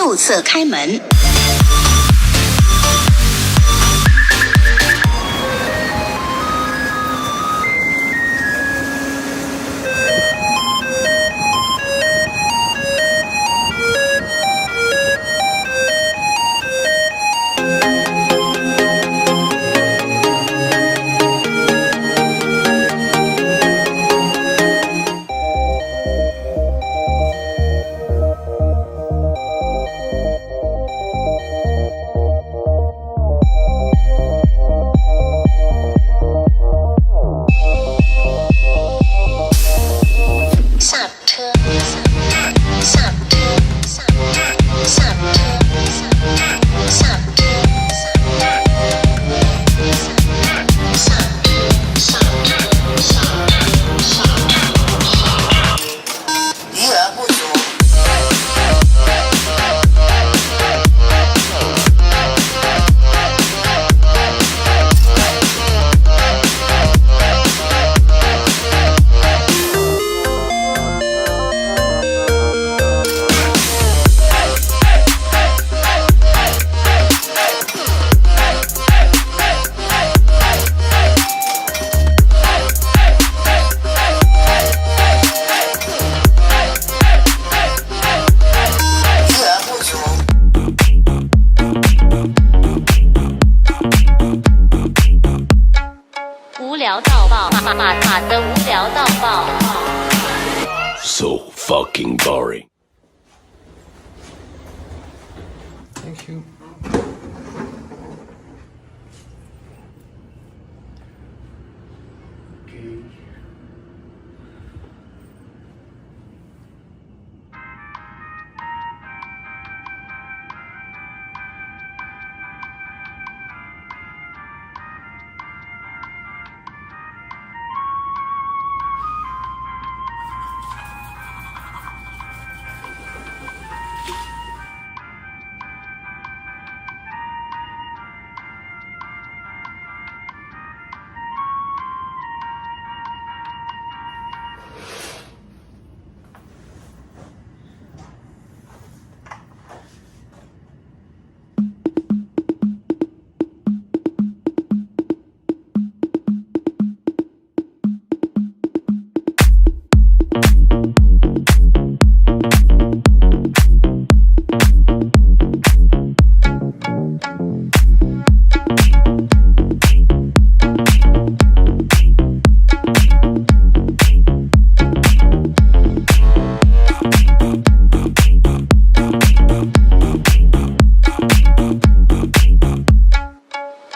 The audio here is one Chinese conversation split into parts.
右侧开门。无聊到爆，马的无聊到爆。So fucking boring. Thank you. Okay.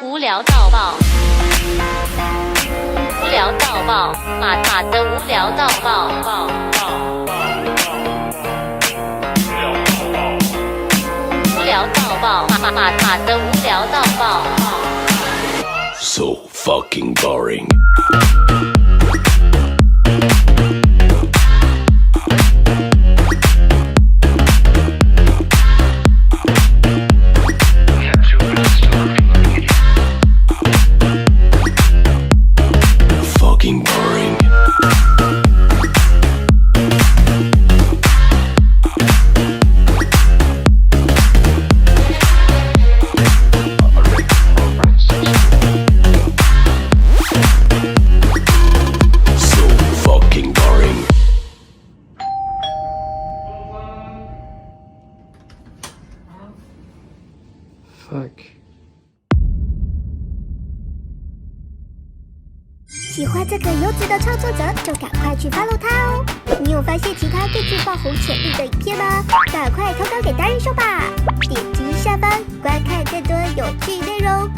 无聊到爆，无聊到爆，马的无聊到爆。无聊到爆，马的无聊到爆。So fucking boring. Fucking boring. So fucking boring. Fuck. 喜欢这个优质的创作者，就赶快去 follow 他哦！你有发现其他最具爆红潜力的影片吗？赶快投稿给达人秀吧！点击下方观看更多有趣内容。